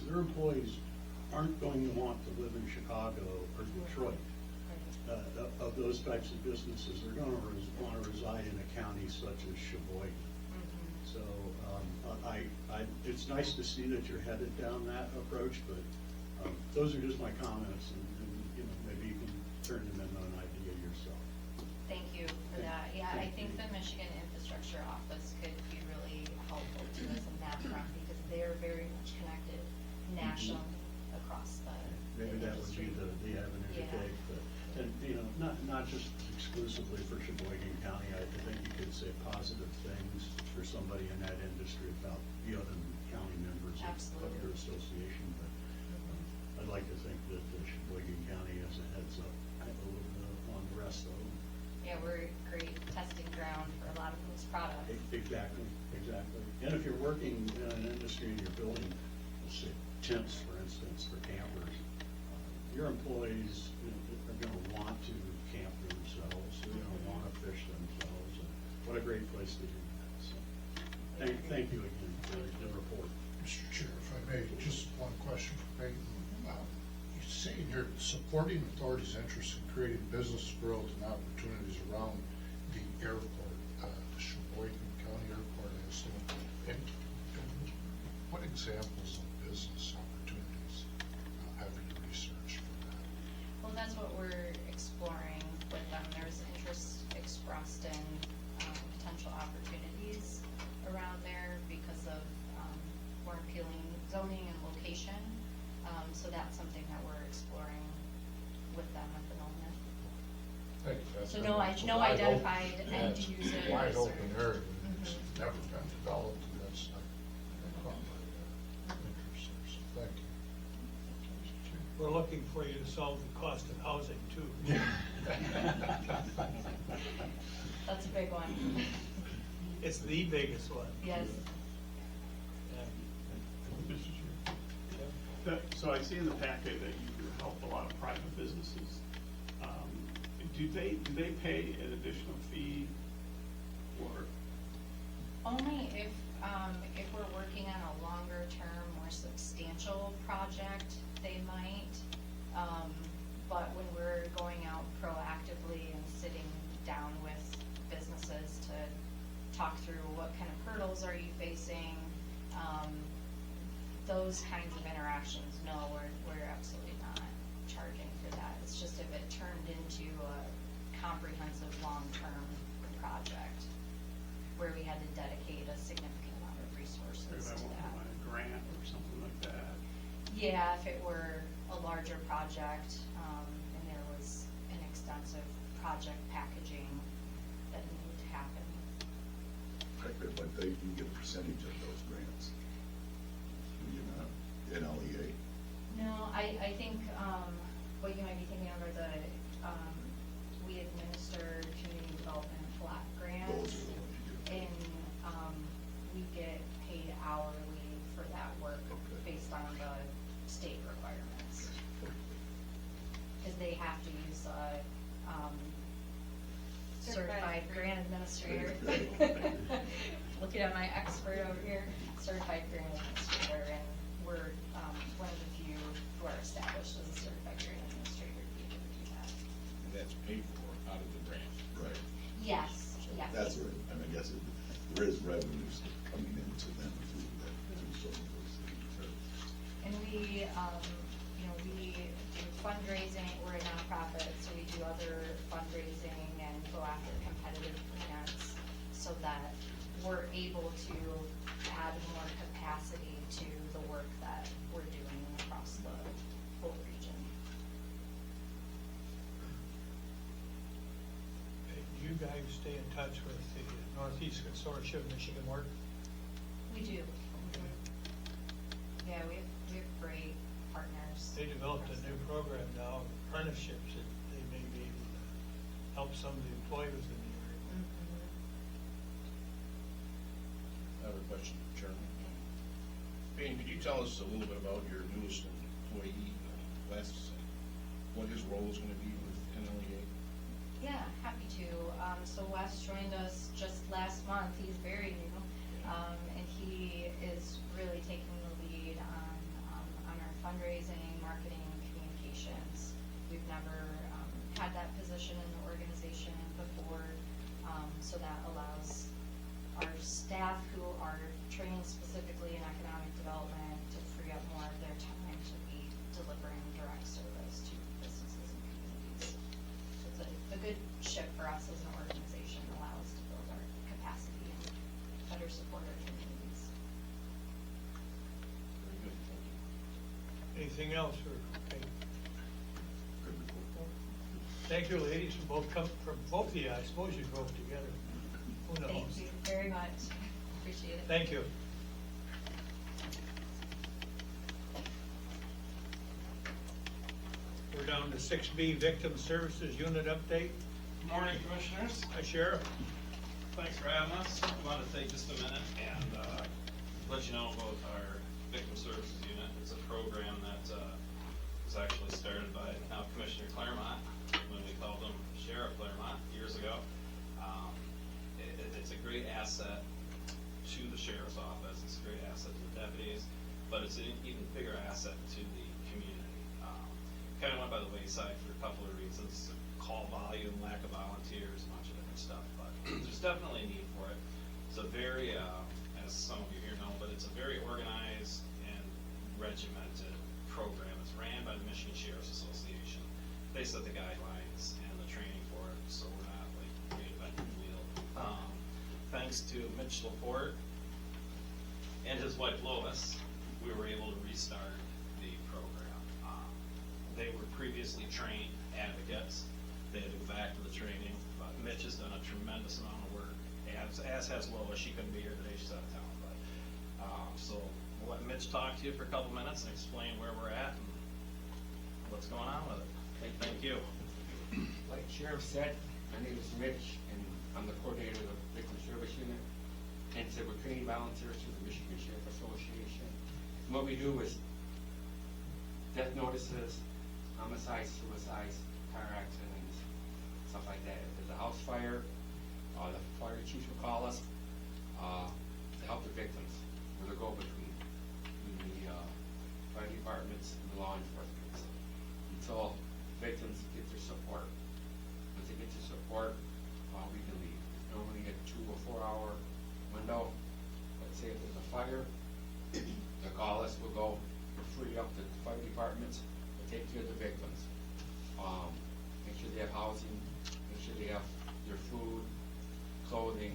their employees aren't going to want to live in Chicago or Detroit. Of those types of businesses, they're going to want to reside in a county such as Cheboygan. So it's nice to see that you're headed down that approach, but those are just my comments, and maybe you can turn them into an idea yourself. Thank you for that. Yeah, I think the Michigan Infrastructure Office could be really helpful to us in that front because they're very much connected nationally across the Maybe that would industry. be the avenue to take, but, and, not just exclusively for Cheboygan County. I think you could say positive things for somebody in that industry about the other county members of your association, but I'd like to think that Cheboygan County has a heads up on the rest of them. Yeah, we're a great testing ground for a lot of those products. Exactly. And if you're working in an industry and you're building, let's say, tents, for instance, for campers, your employees are going to want to camp themselves, they're going to want to fish themselves, and what a great place to do that. So, thank you again for the report. Mr. Chair, if I may, just one question for Peyton. You say you're supporting authorities' interest in creating business growth and opportunities around the airport, the Cheboygan County Airport. And what examples of business opportunities have you researched for that? Well, that's what we're exploring with them. There's interest expressed in potential opportunities around there because of more appealing zoning and location. So that's something that we're exploring with them at the moment. Thank you. That's So been no wide identified open- end yeah, it's users a wide or- open area, it's never been developed, and that's not caught my interest there, so thank you. We're looking for you to solve the cost of housing too. That's a big one. It's the biggest one. Yes. Yeah. Mr. Chair. So I see in the packet that you help a lot of private businesses. Do they pay an additional fee or? Only if we're working on a longer term, more substantial project, they might. But when we're going out proactively and sitting down with businesses to talk through what kind of hurdles are you facing, those kinds of interactions, no, we're absolutely not charging for that. It's just if it turned into a comprehensive long-term project where we had to dedicate a significant amount of resources If I to want that. a grant or something like that. Yeah, if it were a larger project, and there was an extensive project packaging that needed to happen. But they can get a percentage of those grants. You're not NLEA. No, I think, what you might be thinking of are the, we administer community development block grants. Those are the ones you do. And, we get paid hourly for that work Okay. based on the state requirements. Cause they have to use a, certified grant administrator. Looking at my expert over here, certified grant administrator, and we're, one of the few who are established as a certified grant administrator to be able to do that. And that's paid for out of the grant. Right. Yes, yes. That's right. And I guess there is revenues coming into them through that, through some of those things. And we, we do fundraising, we're a nonprofit, so we do other fundraising and go after competitive grants so that we're able to add more capacity to the work that we're doing across the whole region. Hey, do you guys stay in touch with the Northeast Consortium of Michigan Work? We do. Yeah, we have great partners. They developed a new program now, apprenticeships, that they may be able to help some of the employers in the area. Mhm. I have a question, Chairman. Payne, could you tell us a little bit about your newest employee, Wes? What his role is gonna be with NLEA? Yeah, happy to. So Wes joined us just last month. He's very new, and he is really taking the lead on fundraising, marketing, communications. We've never had that position in the organization before, so that allows our staff who are trained specifically in economic development to free up more of their time to be delivering direct service to businesses and communities. So it's a good shift for us as an organization, allow us to build our capacity and better support our communities. Very good, thank you. Anything else for Peggy? Good report. Thank you, ladies, from both of you. I suppose you drove together. Who knows? Thank you very much. Appreciate it. Thank you. We're down to 6B, Victim Services Unit Update. Good morning, Commissioners. Hi, Sheriff. Thanks for having us. I want to take just a minute and let you know about our Victim Services Unit. It's a program that was actually started by now Commissioner Claremont, when we called him Sheriff Claremont years ago. It's a great asset to the Sheriff's Office. It's a great asset to the deputies, but it's an even bigger asset to the community. Kind of went by the wayside for a couple of reasons: call volume, lack of volunteers, a bunch of different stuff. But there's definitely a need for it. It's a very, as some of you here know, but it's a very organized and regimented program. It's ran by the Michigan Sheriff's Association. They set the guidelines and the training for it, so we're not like reinventing the wheel. Thanks to Mitch Laporte and his wife Lois, we were able to restart the program. They were previously trained advocates. They had to go back to the training, but Mitch has done a tremendous amount of work, as has Lois. She couldn't be here today, she's out of town. But so we'll let Mitch talk to you for a couple minutes and explain where we're at and what's going on with it. Thank you. Like Sheriff said, my name is Mitch, and I'm the coordinator of the Victim Service Unit. And so we're training volunteers through the Michigan Sheriff Association. And what we do is death notices, homicides, suicides, car accidents, stuff like that. If there's a house fire, the fire chief will call us to help the victims. We're the go-between the fire departments and the law enforcement until victims get their support. Once they get their support, we can leave. It's normally a 2 or 4 hour window. Let's say if there's a fire, they'll call us, we'll go, we'll free up the fire departments, we'll take care of the victims. Make sure they have housing, make sure they have their food, clothing,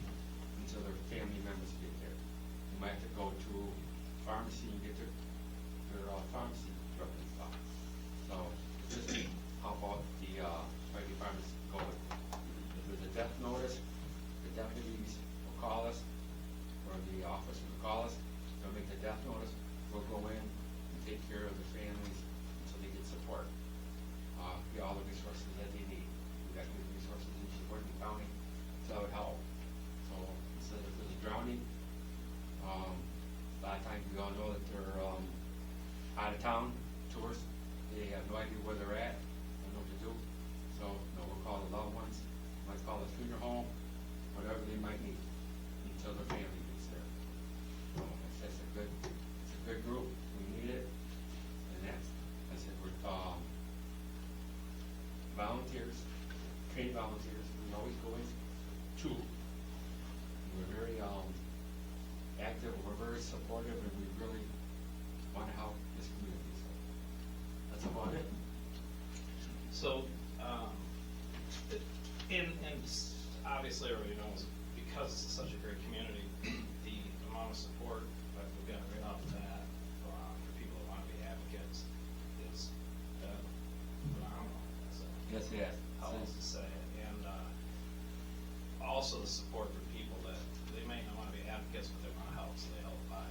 until their family members get there. They might have to go to pharmacy and get their pharmacy drug and stuff. So just how about the fire departments go? If there's a death notice, the deputies will call us, or the officer will call us, they'll make the death notice, we'll go in and take care of the families until they get support. Get all the resources that they need. We've got good resources in Cheboygan County, so that would help. So instead of there's a drowning, a lot of times we all know that they're out of town tourists. They have no idea where they're at, don't know what to do. So we'll call the loved ones, might call the funeral home, whatever they might need until the family gets there. So it's a good group. We need it, and that's I said we're volunteers, trained volunteers. We always go in two. We're very active. We're very supportive, and we really want to help this community. So that's about it. So, and obviously everybody knows, because it's such a great community, the amount of support that we've got right off the bat for people that want to be advocates is phenomenal. So, Yes, yes. how else to say it? And also the support for people that they may not want to be advocates, but they want to help, so they help by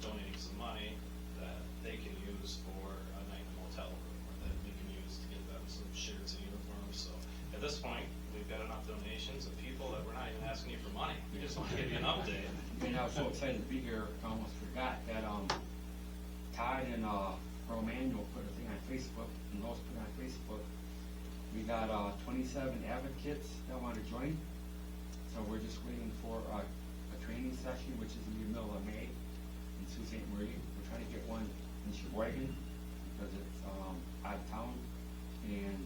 donating some money that they can use for a night in a motel room, or that we can use to give them some shirts and uniforms. So at this point, we've got enough donations of people that we're not even asking you for money. We just want to give you an update. And I was so excited to be here, I almost forgot that Todd and Romano put a thing on Facebook, and Lois put it on Facebook. We got 27 advocates that want to join. So we're just waiting for a training session, which is in the middle of May in Sault Ste. Marie. We're trying to get one in Cheboygan, because it's, out of town, and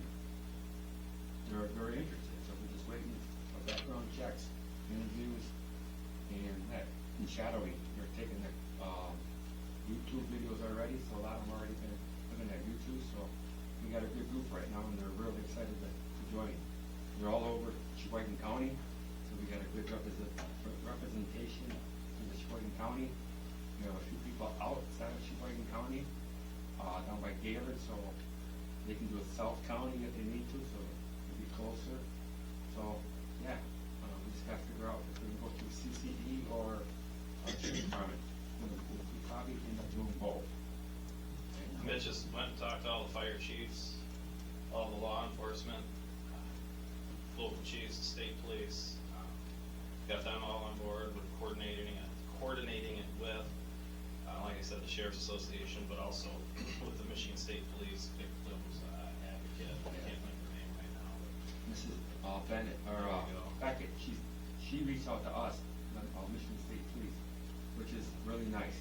they're very interested, so we're just waiting for background checks, interviews, and that, and shadowing, they're taking the, YouTube videos already, so a lot of them already been looking at YouTube, so we got a good group right now, and they're really excited to join. They're all over Cheboygan County, so we got a good representation in the Cheboygan County. We have a few people outside of Cheboygan County, down by Gaylord, so they can do a South County if they need to, so it'll be closer. So, yeah, we just gotta figure out if we can go through CCE or Sheriff's Department. We probably end up doing both. Mitch just went and talked to all the fire chiefs, all the law enforcement, local chiefs, state police, got them all on board. We're coordinating it with, like I said, the Sheriff's Association, but also with the Michigan State Police Victims Advocate. I can't think of her name right now, but Mrs. Bennett, or There you go. Beckett, she reached out to us, Michigan State Police, which is really nice.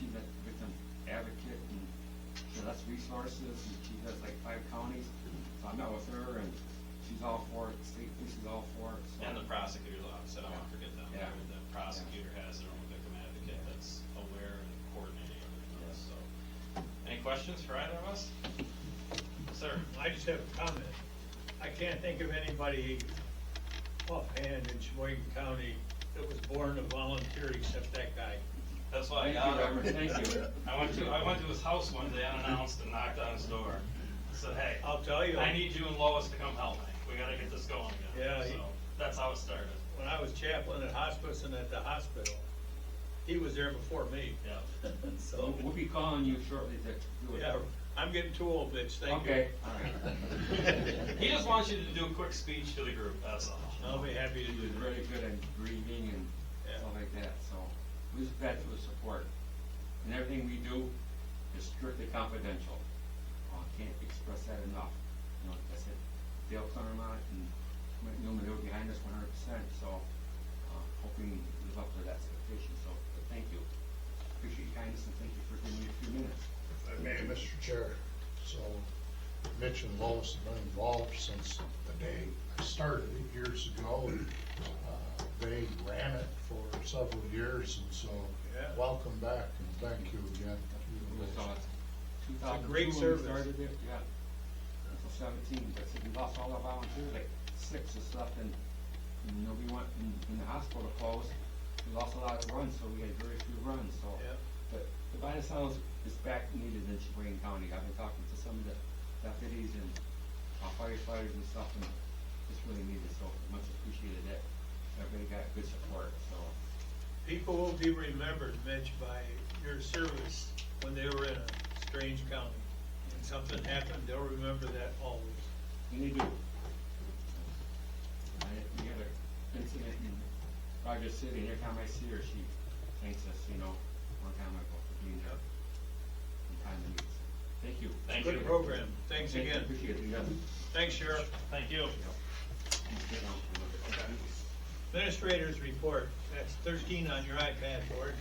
She's a victim advocate, and she has resources, and she has like 5 counties. So I met with her, and she's all for it, state police is all for it, so. and the prosecutor's office, I don't want to forget them. Yeah. The prosecutor has their own victim advocate that's aware and coordinating everything else, so. Any questions for either of us? Sir? I just have a comment. I can't think of anybody offhand in Cheboygan County that was born a volunteer except that guy. That's why I Thank got you, him. Robert, thank you. I went to his house one day unannounced and knocked on his door. I said, hey, I'll tell you. I need you and Lois to come help me. We gotta get this going again. Yeah, So, that's how it started. When I was chaplain at hospice and at the hospital, he was there before me. Yeah. So, We'll be calling you shortly to do it. yeah, I'm getting too old, Mitch, thank you. Okay, all right. He just wants you to do a quick speech to the group, that's all. I'll be happy to She do was that. really good at grieving and Yeah. stuff like that, so we just glad for the support. And everything we do is strictly confidential. Can't express that enough. You know, like I said, Dale Claremont and Mike Newman, they were behind us 100%, so hoping to live up to that expectation, so but thank you. Appreciate your kindness and thank you for giving me a few minutes. If I may, Mr. Chair, so Mitch and Lois have been involved since the day I started it years ago. And, they ran it for several years, and so Yeah. welcome back and thank you again. It was 2002 great when we service. started it, yeah. So 17, but we lost all our volunteers, like 6 or stuff, and you know, we went, when the hospital closed, we lost a lot of runs, so we had very few runs, so. Yeah. But the Biden Sounds is back needed in Cheboygan County. I've been talking to some of the deputies and firefighters and stuff, and it's really needed, so much appreciated that. Everybody got good support, so. People will be remembered, Mitch, by your service when they were in a strange county. When something happened, they'll remember that always. And they do. We had an incident in Rogers City, and every time I see her, she thanks us, you know, one time I go for being there. In time of need. Thank you. Thank Good you. program, thanks Thank you. again. Appreciate it, yeah. Thanks, Sheriff. Thank you. Administrators report, that's 13 on your iPad board.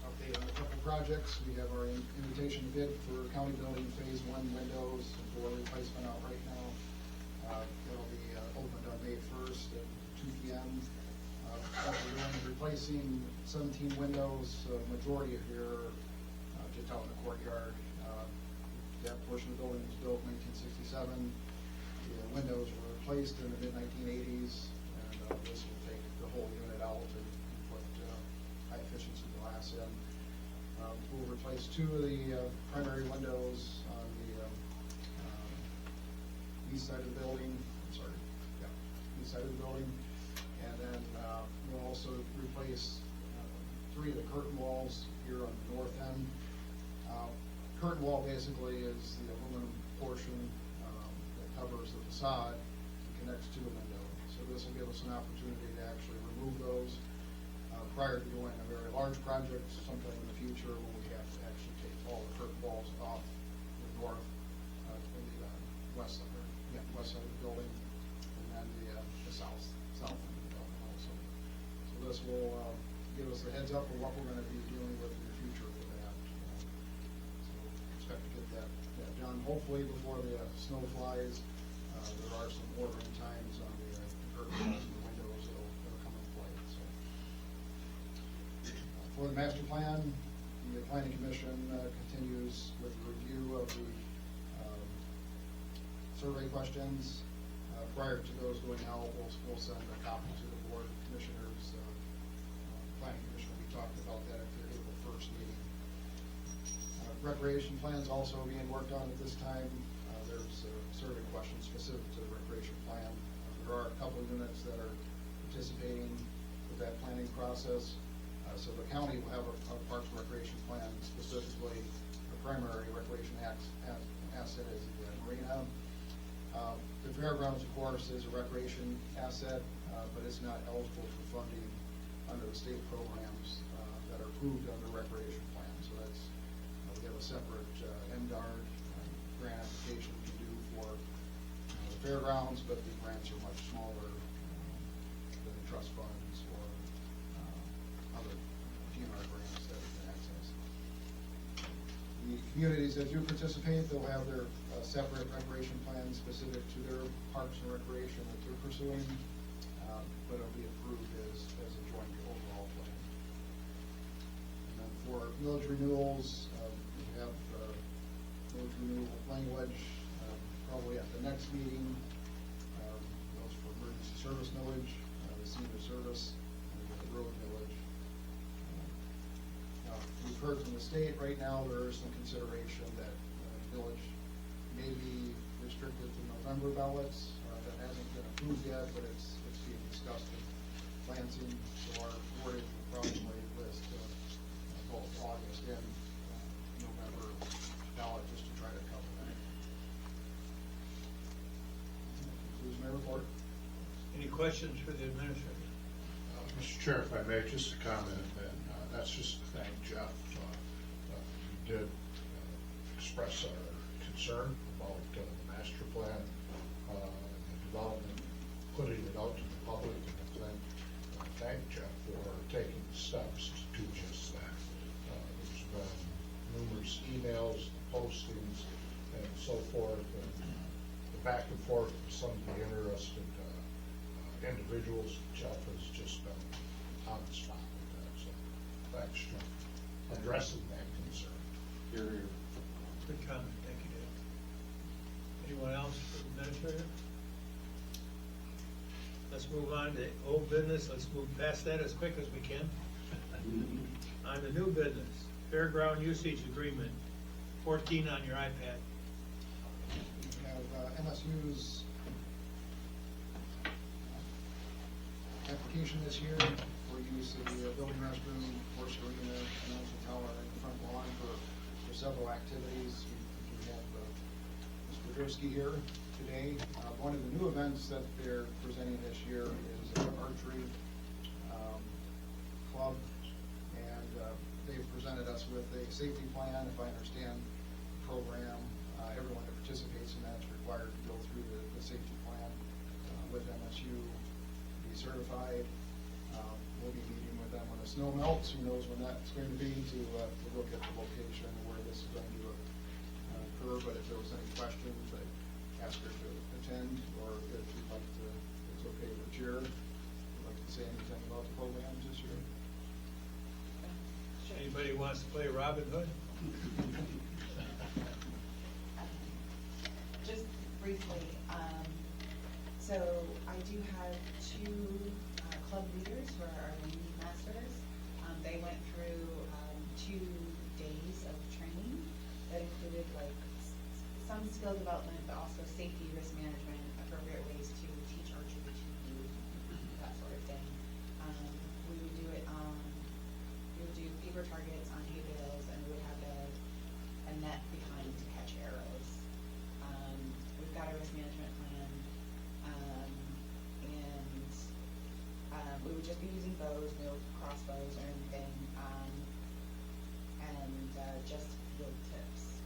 Update on a couple projects. We have our invitation to bid for county building phase 1 windows and door replacement out right now. It'll be opened on May 1st at 2 p.m. What we're doing is replacing 17 windows, majority of here just out in the courtyard. That portion of the building was built in 1967. The windows were replaced in the mid-1980s, and this will take the whole unit out and put high-efficiency glass in. We'll replace 2 of the primary windows on the east side of the building, east side of the building. And then we'll also replace 3 of the curtain walls here on the north end. Curtain wall basically is the aluminum portion that covers the facade and connects to the window. So this will give us an opportunity to actually remove those prior to doing a very large project sometime in the future when we have to actually take all the curtain walls off the north, west side of the building, and then the south end of the building also. So this will give us a heads up on what we're gonna be dealing with in the future for that. So expect to get that done, hopefully before the snow flies. There are some ordering times on the curtains and the windows that'll come in play, so. For the master plan, the planning commission continues with the review of the survey questions. Prior to those going out, we'll send a copy to the board of commissioners. Planning commission will be talking about that at their April 1st meeting. Recreation plans also being worked on at this time. There's survey questions specific to the recreation plan. There are a couple units that are participating with that planning process. So the county will have a parks and recreation plan, specifically the primary recreation asset is the marina. The fairgrounds, of course, is a recreation asset, but it's not eligible for funding under the state programs that are approved under recreation plan. So that's, we have a separate MDARD grant application we can do for the fairgrounds, but the grants are much smaller than the trust funds or other DNR grants that we can access. The communities that do participate, they'll have their separate recreation plans specific to their parks and recreation that they're pursuing, but it'll be approved as a joint overall plan. And then for village renewals, we have village renewal language probably at the next meeting. Those for emergency service millage, the senior service, and the road millage. Now, we've heard from the state right now there is some consideration that village may be restricted to November ballots. That hasn't been approved yet, but it's being discussed in Lansing. So our wording will probably list both August and November ballot just to try to cover that. That concludes my report. Any questions for the administrator? Mr. Chair, if I may, just a comment, and that's just to thank Jeff. We did express our concern about the master plan, the development, putting it out to the public, and thank Jeff for taking the steps to do just that. There's been numerous emails, postings, and so forth, and the back and forth with some of the interested individuals. Jeff has just been on the spot with that, so thanks, Jeff, for addressing that concern. Here. Good comment, thank you, Dave. Anyone else for the administrator? Let's move on to old business. Let's move past that as quick as we can. On the new business, fairground usage agreement, 14 on your iPad. We have MSU's application this year for use of the building restroom, horse arena, announcing tower, and the front lawn for several activities. We have Mr. Drewski here today. One of the new events that they're presenting this year is an archery club, and they've presented us with a safety plan. If I understand the program, everyone that participates in that is required to go through the safety plan with MSU to be certified. We'll be meeting with them when the snow melts. Who knows when that's going to be, to look at the location where this is going to occur. But if there was any questions, I'd ask her to attend, or if you'd like to, it's okay with the chair, if you'd like to say anything about the programs this year. Anybody wants to play Robin Hood? Just briefly, so I do have two club leaders who are our lead masters. They went through 2 days of training that included like some skill development, but also safety, risk management, appropriate ways to teach archery to youth, that sort of thing. We would do it on, we would do paper targets on hay bales, and we would have a net behind to catch arrows. We've got a risk management plan, and we would just be using bows, no crossbows or anything, and just field tips.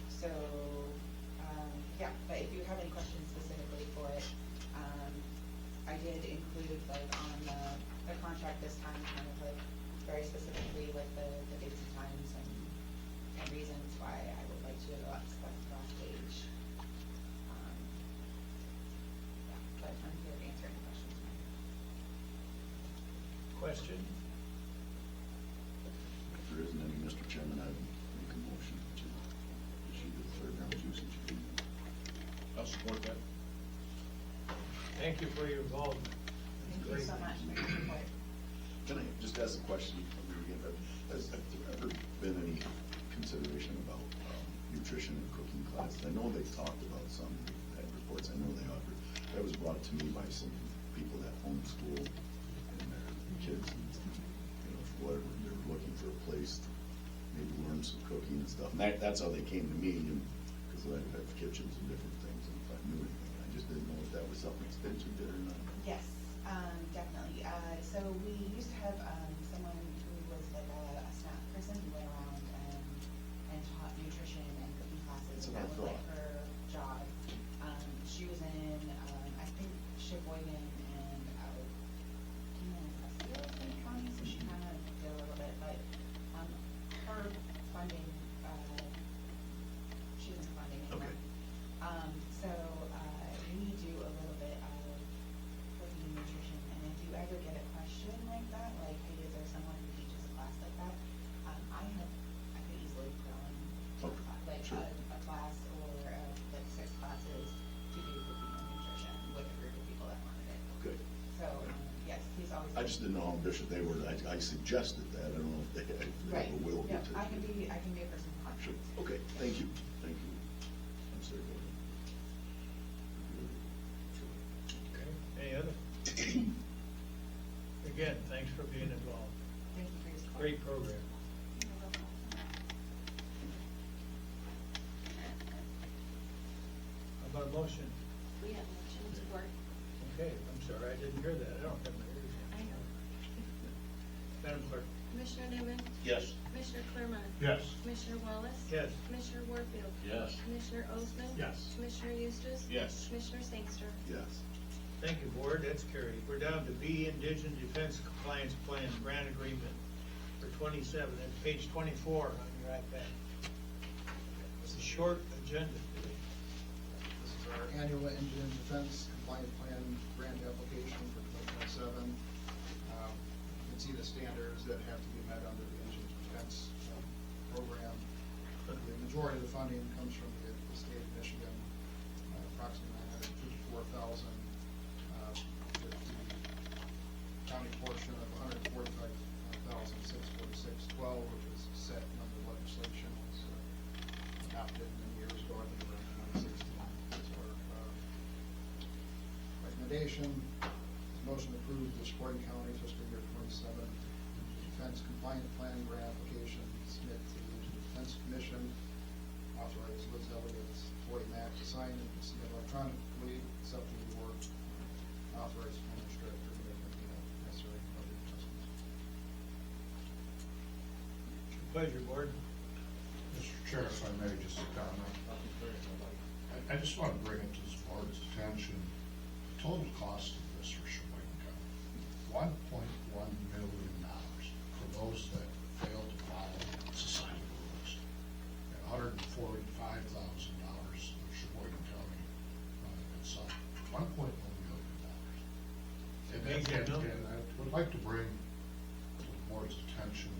So, yeah, but if you have any questions specifically for it, I did include like on the the contract this time, kind of like very specifically like the dates and times and reasons why I would like to elect the last page. Yeah, but I'm here to answer any questions. Question? If there isn't any, Mr. Chairman, I'd make a motion to issue the fairgrounds usage agreement. I'll support that. Thank you for your involvement. Thank you so much for your support. Can I just ask a question? Has there ever been any consideration about nutrition and cooking classes? I know they've talked about some, they've had reports, I know they offer. That was brought to me by some people that homeschool and their kids, for whatever, they were looking for a place to maybe learn some cooking and stuff. And that's how they came to me, because I have kitchens and different things, and if I knew anything, I just didn't know if that was something Extension did or not. Yes, definitely. So we used to have someone who was like a snack person who went around and taught nutrition and cooking classes. That's what I That was like thought. her job. She was in, I think, Cheboygan and County, so she kind of did a little bit, but her funding, she wasn't funding anymore. Okay. So we do a little bit of cooking and nutrition, and if you ever get a question like that, like, hey, is there someone who teaches a class like that? I could easily throw in Okay, like sure. a class or like 6 classes to do cooking and nutrition with a group of people that wanted it. Good. So, yes, he's always. I just didn't know how ambitious they were. I suggested that. I don't know if they Right, ever will. yeah, get to- I can be a person of Sure. contact. Okay, thank you. Thank you. I'm sorry. go ahead. Okay, any other? Again, thanks for being involved. Thank you for your support. Great program. How about a motion? We have motion to work. Okay, I'm sorry, I didn't hear that. I don't have my ears on. I know. Madam Clerk? Commissioner Newman? Yes. Commissioner Claremont? Yes. Commissioner Wallace? Yes. Commissioner Warfield? Yes. Commissioner Osmann? Yes. Commissioner Eustace? Yes. Commissioner Sangster? Yes. Thank you, Board, that's carried. We're down to B, Indigent Defense Compliance Plan Grant Agreement for 27, that's page 24 on your iPad. It's a short agenda today. This is our annual Indian Defense Compliant Plan grant application for 2027. You can see the standards that have to be met under the Indian Defense program. The majority of the funding comes from the state of Michigan, approximately $954,000, with the county portion of $145,646.12, which was set under legislation, was adopted many years ago, I think around 2016. So our recommendation is motion to approve the Cheboygan County fiscal year 27 defense compliant plan grant application, submit to the Defense Commission, authorize Liz Elliott, Floyd Mack to sign and submit electronically, accept the award, authorize finance director to make any necessary budget adjustments. It's your pleasure, Board. Mr. Chair, if I may, just a comment. I just want to bring it to this board's attention, the total cost of this for Cheboygan County, $1.1 million for those that fail to follow societal rules, and $145,000 of Sheboygan County itself, $1.1 million. Amazing number. And I would like to bring to the board's attention